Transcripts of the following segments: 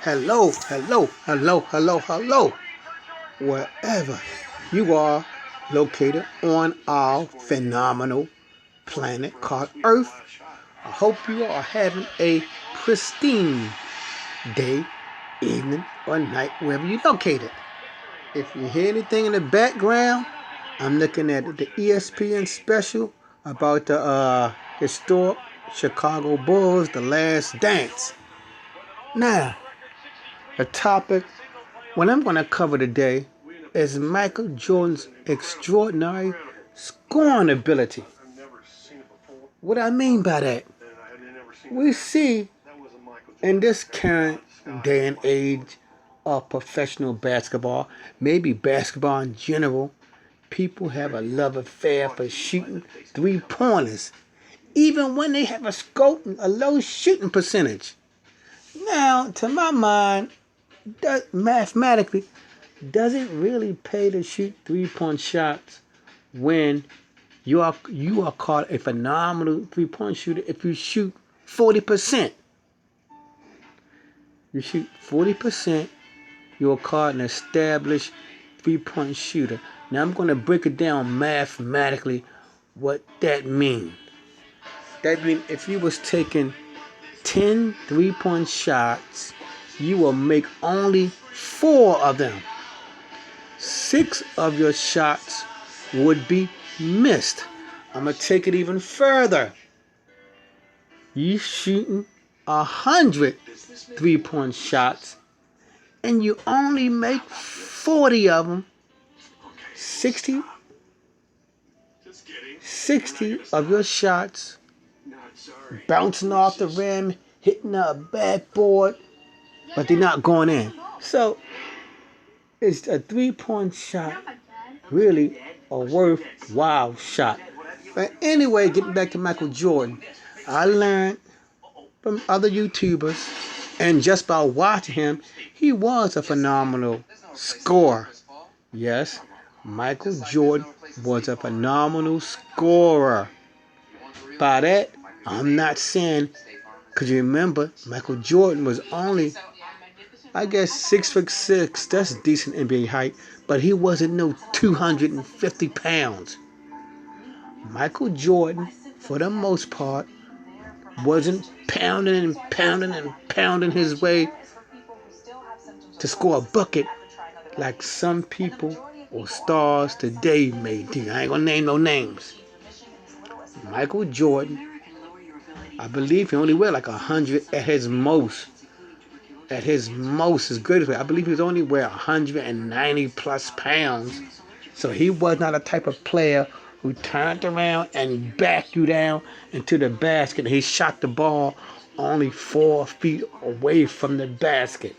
Hello, hello, hello, hello, hello. Wherever you are located on our phenomenal planet called Earth, I hope you are having a pristine day, evening, or night, wherever you're located. If you hear anything in the background, I'm looking at the ESPN special about the historic Chicago Bulls, The Last Dance. Now, the topic, what I'm going to cover today is Michael Jordan's extraordinary scoring ability. What I mean by that, we see in this current day and age of professional basketball, maybe basketball in general, people have a love affair for shooting three-pointers, even when they have a low shooting percentage. Now, to my mind, mathematically, does it really pay to shoot three-point shots when you are called a phenomenal three-point shooter if you shoot 40%? You shoot 40%, you're called an established three-point shooter. Now I'm going to break it down mathematically what that means. That means if you was taking 10 three-point shots, you will make only 4 of them. 6 of your shots would be missed. I'm going to take it even further. You shooting 100 three-point shots and you only make 40 of them. 60 of your shots bouncing off the rim, hitting a backboard, but they're not going in. So, is a three-point shot really a worthwhile shot? But anyway, getting back to Michael Jordan, I learned from other YouTubers, and just by watching him, he was a phenomenal scorer. Yes, Michael Jordan was a phenomenal scorer. By that, I'm not saying, because you remember, Michael Jordan was only, I guess, 6'6". That's decent NBA height, but he wasn't no 250 pounds. Michael Jordan, for the most part, wasn't pounding his way to score a bucket like some people or stars today may do. I ain't gonna name no names. Michael Jordan, I believe he only weighed like 100 at his most. At his most, his greatest weight, I believe he was only weighed 190 plus pounds. So he was not a type of player who turned around and backed you down into the basket. He shot the ball only 4 feet away from the basket.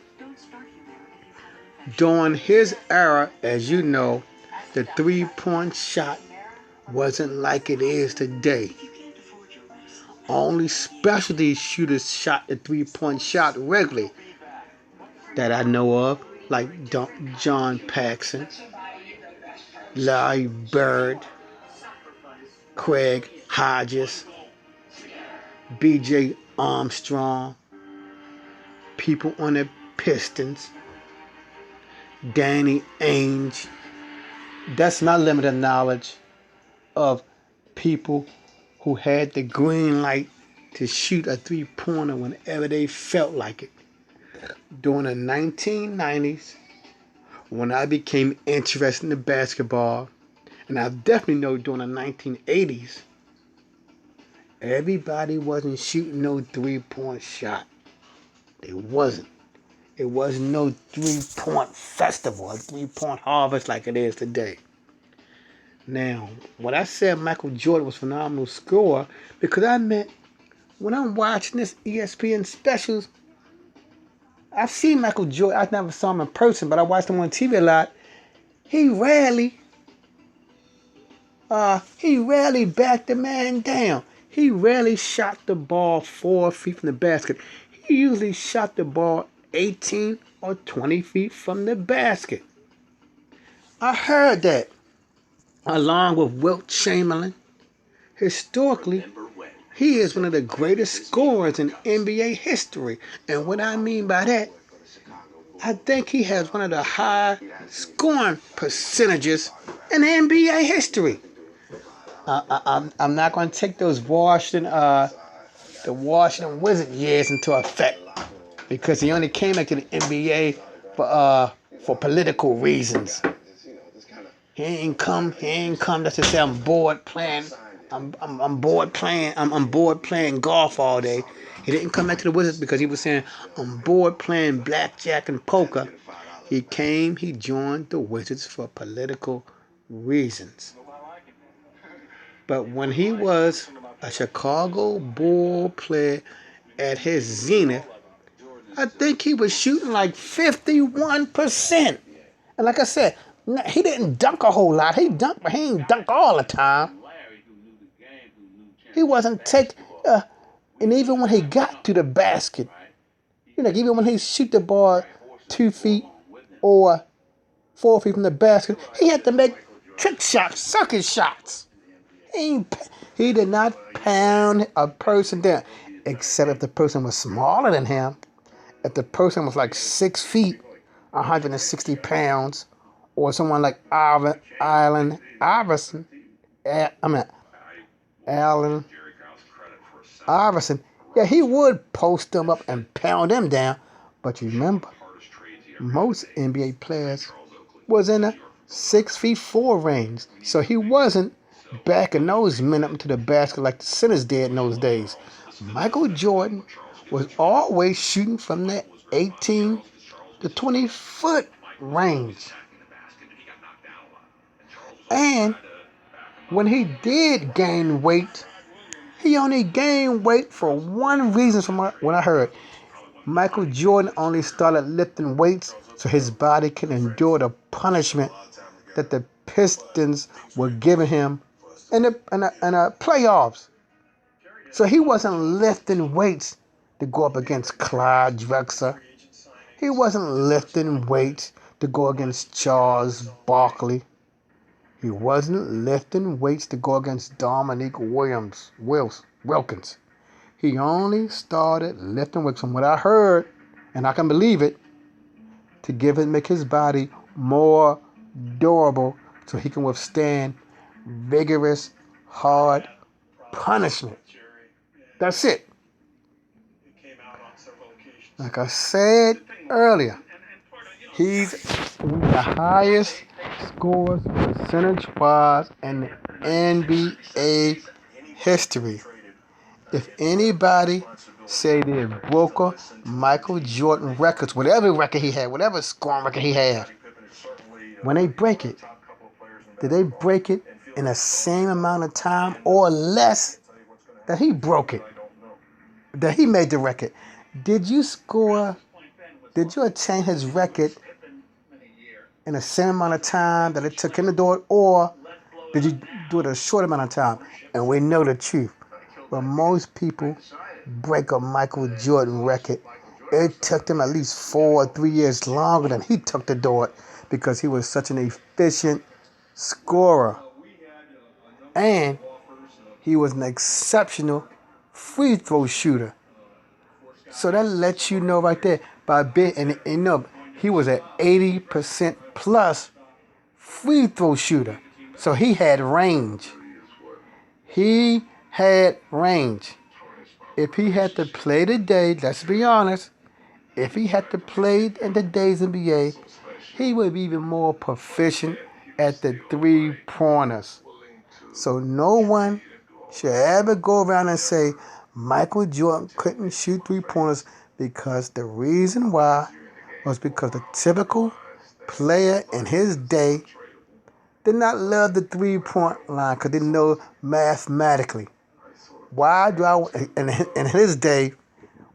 During his era, as you know, the three-point shot wasn't like it is today. Only specialty shooters shot the three-point shot regularly that I know of, like John Paxson, Larry Bird, Craig Hodges, B.J. Armstrong, people on the Pistons, Danny Ainge. That's my limited knowledge of people who had the green light to shoot a three-pointer whenever they felt like it. During the 1990s, when I became interested in basketball, and I definitely know during the 1980s, everybody wasn't shooting no three-point shot. They wasn't. It wasn't no three-point festival, a three-point harvest like it is today. Now, when I said Michael Jordan was a phenomenal scorer, because I meant when I'm watching this ESPN specials, I've seen Michael Jordan. I never saw him in person, but I watched him on TV a lot. He rarely backed the man down. He rarely shot the ball 4 feet from the basket. He usually shot the ball 18 or 20 feet from the basket. I heard that, along with Wilt Chamberlain, historically, He is one of the greatest scorers in NBA history. And what I mean by that, I think he has one of the high scoring percentages in NBA history. I'm not going to take those the Washington Wizard years into effect because he only came back to the NBA for political reasons. He ain't come. Just to say I'm bored playing. I'm bored playing. I'm bored playing golf all day. He didn't come back to the Wizards because he was saying I'm bored playing blackjack and poker. He came. He joined the Wizards for political reasons. But when he was a Chicago Bull player at his zenith, I think he was shooting like 51%. And like I said, he didn't dunk a whole lot. He dunked, but he ain't dunk all the time. He wasn't and even when he got to the basket, even when he shoot the ball 2 feet or 4 feet from the basket, he had to make trick shots, circus shots. He did not pound a person down, except if the person was smaller than him. If the person was like 6 feet, 160 pounds, or someone like Allen Iverson, Allen Iverson, yeah, he would post them up and pound them down. But you remember, most NBA players was in the 6'4" range, so he wasn't backing those men up into the basket like the centers did in those days. Michael Jordan was always shooting from the 18 to 20-foot range. And when he did gain weight, he only gained weight for one reason from what I heard. Michael Jordan only started lifting weights so his body can endure the punishment that the Pistons were giving him in the playoffs. So he wasn't lifting weights to go up against Clyde Drexler. He wasn't lifting weights to go against Charles Barkley. He wasn't lifting weights to go against Dominique Wilkins. He only started lifting weights, from what I heard, and I can believe it, to make his body more durable so he can withstand vigorous, hard punishment. That's it. Like I said earlier, he's one of the highest scores percentage-wise in the NBA history. If anybody say they broke Michael Jordan records, whatever record he had, whatever scoring record he had, when they break it, did they break it in the same amount of time or less that he broke it, that he made the record? Did you attain his record in the same amount of time that it took him to do it, or did you do it a short amount of time? And we know the truth. But most people break a Michael Jordan record. It took them at least 4 or 3 years longer than he took to do it because he was such an efficient scorer. And he was an exceptional free throw shooter. So that lets you know right there he was an 80% plus free throw shooter. So he had range. He had range. If he had to play today, let's be honest, if he had to play in today's NBA, he would be even more proficient at the three-pointers. So no one should ever go around and say Michael Jordan couldn't shoot three-pointers, because the reason why was because the typical player in his day did not love the three-point line because they didn't know mathematically. Why do I? In his day,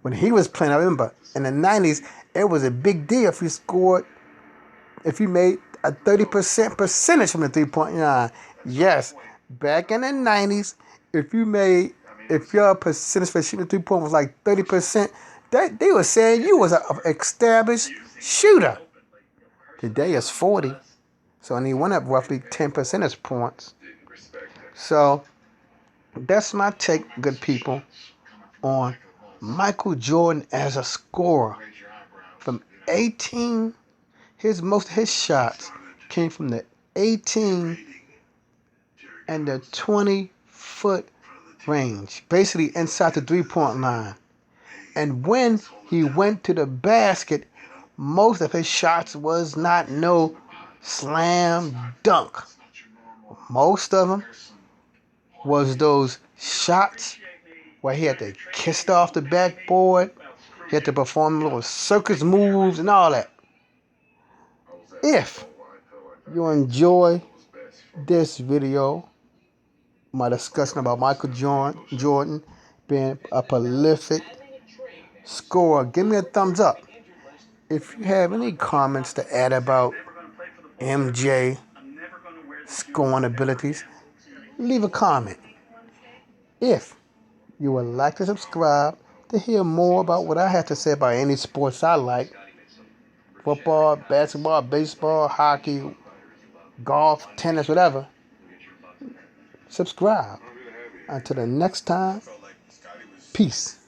when he was playing, I remember in the 90s, it was a big deal if you made a 30% percentage from the three-point line. Yes, back in the 90s, if your percentage for shooting the three-point was like 30%, they were saying you was an established shooter. Today it's 40, so he went up roughly 10 percentage points. So That's my take, good people, on Michael Jordan as a scorer. From 18, most of his shots came from the 18 and the 20-foot range, basically inside the 3-point line. And when he went to the basket, most of his shots was not no slam dunk. Most of them was those shots where he had to kiss it off the backboard. He had to perform little circus moves and all that. If you enjoy this video, my discussion about Michael Jordan being a prolific scorer, give me a thumbs up. If you have any comments to add about MJ scoring abilities, leave a comment. If you would like to subscribe to hear more about what I have to say about any sports I like, football, basketball, baseball, hockey, golf, tennis, whatever, subscribe. Until the next time, peace.